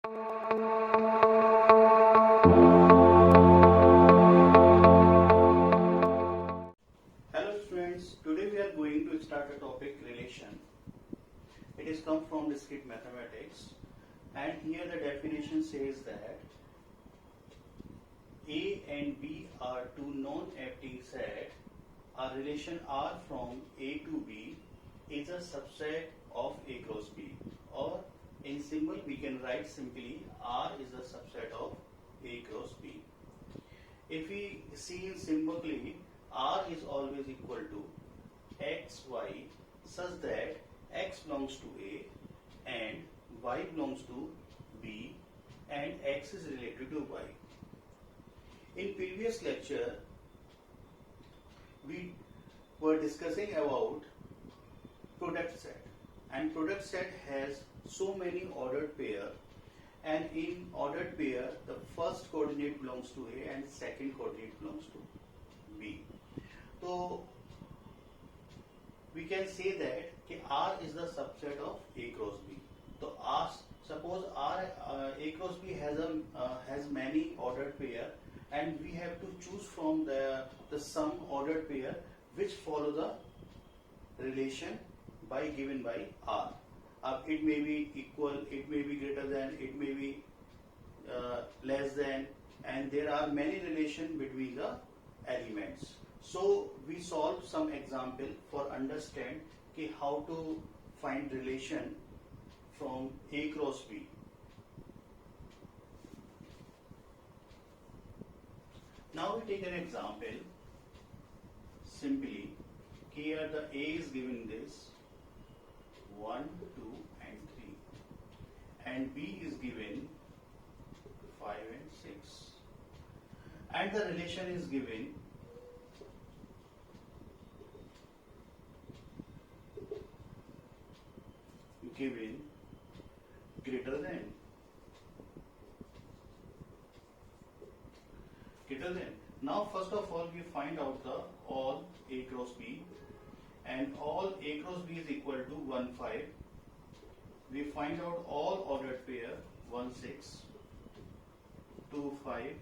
Hello students, today we are going to start a topic relation. It is come from discrete mathematics, and here the definition says that A and B are two non-empty sets. A relation R from A to B is a subset of A cross B, or in symbol we can write simply R is a subset of A cross B. If we see symbolically, R is always equal to x, y, such that x belongs to A and y belongs to B and x is related to y. In previous lecture, we were discussing about product set, and product set has so many ordered pair, and in ordered pair the first coordinate belongs to A and second coordinate belongs to B. So we can say that R is the subset of A cross B. So suppose A cross B has many ordered pair, and we have to choose from the sum ordered pair which follow the relation given by R. It may be equal, it may be greater than, it may be less than, and there are many relations between the elements. So we solve some example for understand how to find relation from A cross B. Now we take an example. Simply, here the A is given this 1, 2 and 3, and B is given 5 and 6, and the relation is given greater than. Now first of all we find out the all A cross B, and all A cross B is equal to 1, 5. We find out all ordered pair 1, 6, 2, 5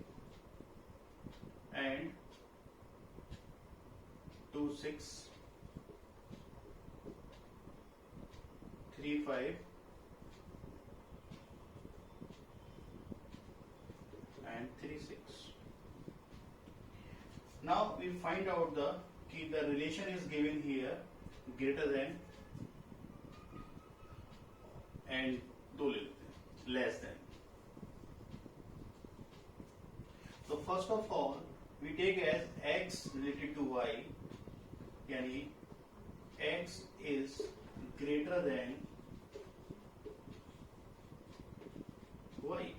and 2, 6, 3, 5 and 3, 6. Now we find out the relation is given here greater than and less than. So first of all we take as x related to y, yani x is greater than y.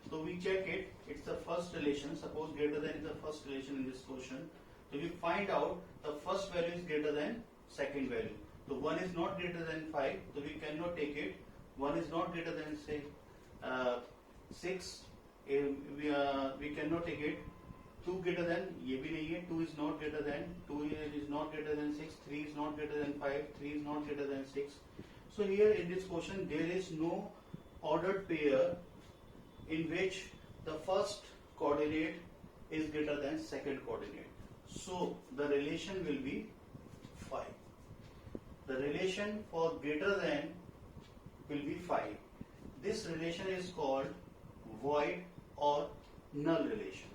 So we check it, it's the first relation. Suppose greater than is the first relation in this question. So we find out the first value is greater than second value. So 1 is not greater than 5, so we cannot take it. 1 is not greater than say 6, we cannot take it. 2 greater than, ये भी नहीं है. 2 is not greater than, 2 is not greater than 6, 3 is not greater than 5, 3 is not greater than 6. So here in this question there is no ordered pair in which the first coordinate is greater than second coordinate. So the relation will be 5. The relation for greater than will be 5. This relation is called void or null relation.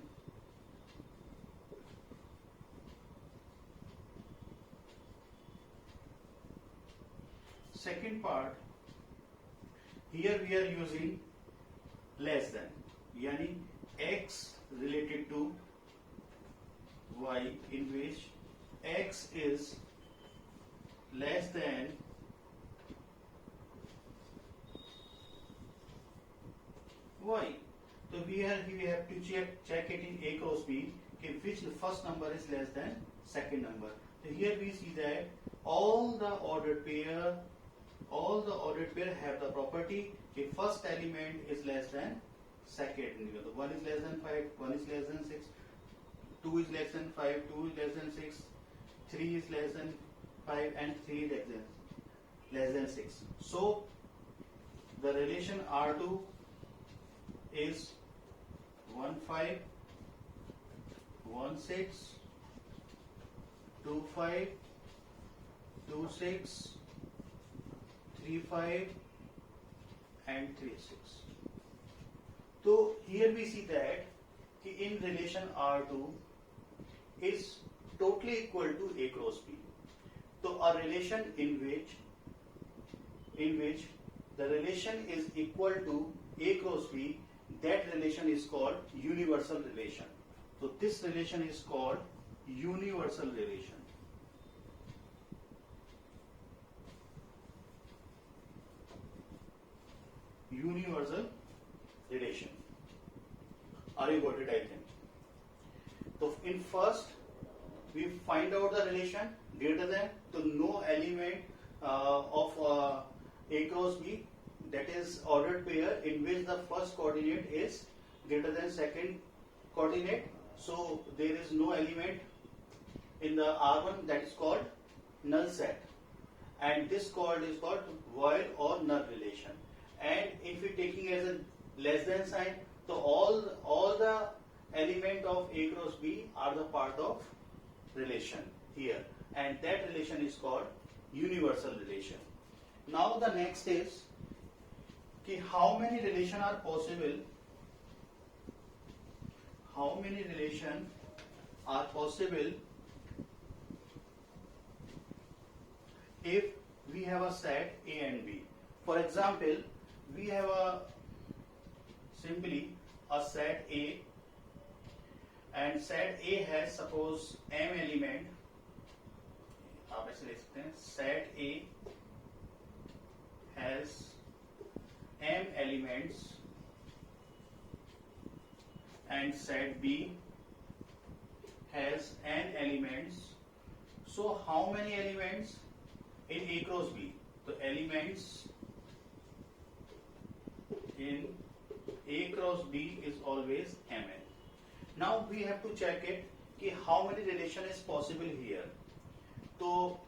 Second part, here we are using less than, yani x related to y, in which x is less than y. So we have to check it in A cross B, which the first number is less than second number. So here we see that all the ordered pair have the property the first element is less than second. 1 is less than 5, 1 is less than 6, 2 is less than 5, 2 is less than 6, 3 is less than 5 and 3 is less than 6. So the relation R2 is 1 5 1 6 2 5 2 6 3 5 and 3 6. So here we see that in relation R2 is totally equal to A cross B. So a relation in which the relation is equal to A cross B, that relation is called universal relation. So this relation is called universal relation. Universal relation. Are you got it? I think. So in first we find out the relation greater than to no element of A cross B, that is ordered pair in which the first coordinate is greater than second coordinate. So there is no element in the R1, that is called null set, and this is called void or null relation. And if we taking as a less than sign, so all the element of A cross B are the part of relation here, and that relation is called universal relation. Now the next is how many relations are possible? How many relations are possible if we have a set A and B? For example, we have simply a set A, and set A has suppose M element. आप ऐसे लिख सकते हैं, set A has M elements and set B has N elements. So how many elements in A cross B? The elements in A cross B is always Mn. Now we have to check it कि how many relation is possible here. So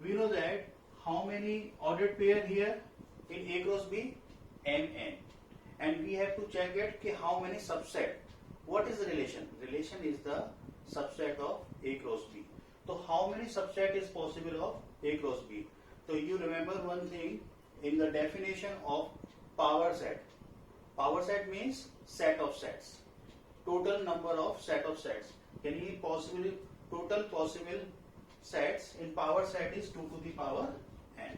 we know that how many ordered pair here in A cross B? Mn. And we have to check it कि how many subset. What is the relation? Relation is the subset of A cross B. So how many subset is possible of A cross B? So you remember one thing in the definition of power set. Power set means set of sets. Total number of set of sets. Any possible total possible sets in power set is 2 to the power n.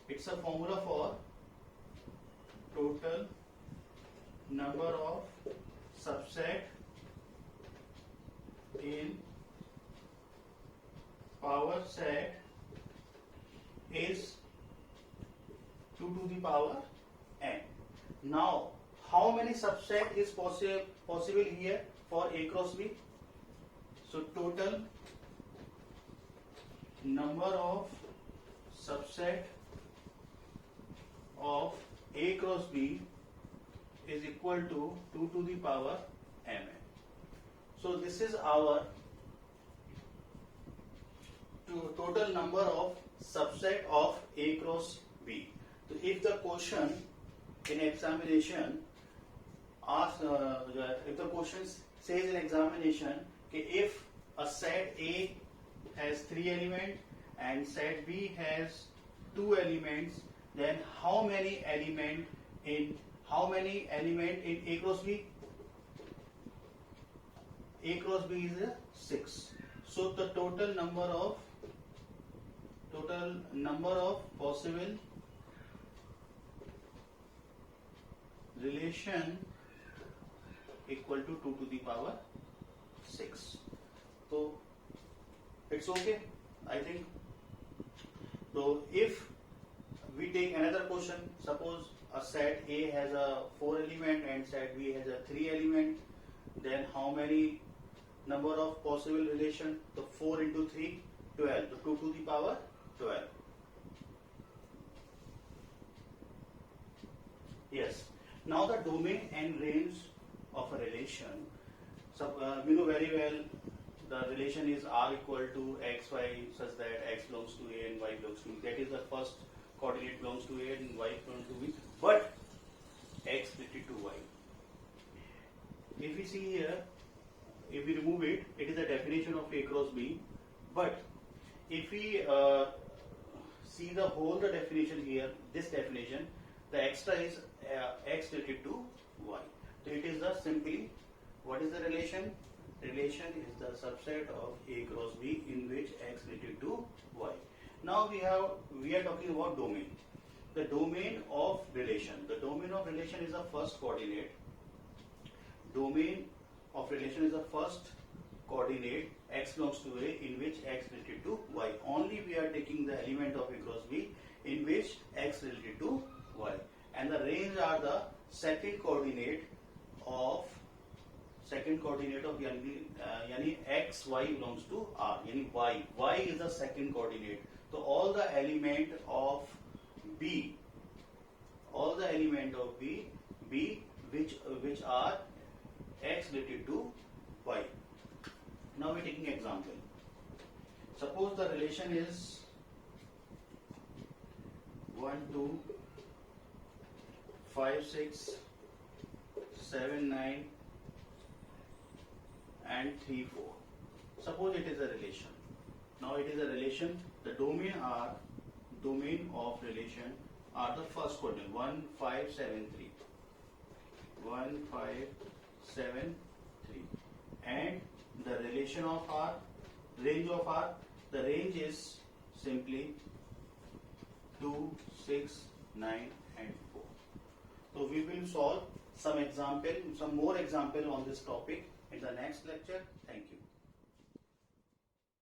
It's a formula for total number of subset in power set is 2 to the power n. Now, how many subset is possible here for A cross B? So total number of subset of A cross B is equal to 2 to the power mn. So this is our total number of subset of A cross B. So if the question in examination asks, if the question says in examination कि if a set A has 3 elements and set B has 2 elements, then how many element in A cross B? A cross B is 6. So the total number of possible relation equal to 2 to the power 6. So it's okay, I think. So if we take another question, suppose a set A has a 4 element and set B has a 3 element, then how many number of possible relation? So 4 into 3, 12. So 2 to the power 12. Yes. Now the domain and range of a relation. So we know very well the relation is R equal to X, Y such that X belongs to A and Y belongs to B. That is the first coordinate belongs to A and Y belongs to B. But X related to Y. if we see here, if we remove it, it is a definition of A cross B. But if we see the whole the definition here, this definition, the extra is x related to y. So it is the simply, what is the relation? Relation is the subset of A cross B in which x related to y. Now we are talking about domain. The domain of relation. The domain of relation is the first coordinate. Domain of relation is the first coordinate x belongs to A in which x related to y. Only we are taking the element of A cross B in which x related to y. And the range are the second coordinate of yani x y belongs to R, yani y is the second coordinate. So all the element of B which are x related to y. Now we are taking example. Suppose the relation is 1, 2, 5, 6, 7, 9 and 3, 4. Suppose it is a relation. Now it is a relation. The domain of relation are the first coordinate 1, 5, 7, 3. 1, 5, 7, 3. And the relation of R, range of R, the range is simply 2, 6, 9 and 4. So we will solve some more example on this topic in the next lecture. Thank you.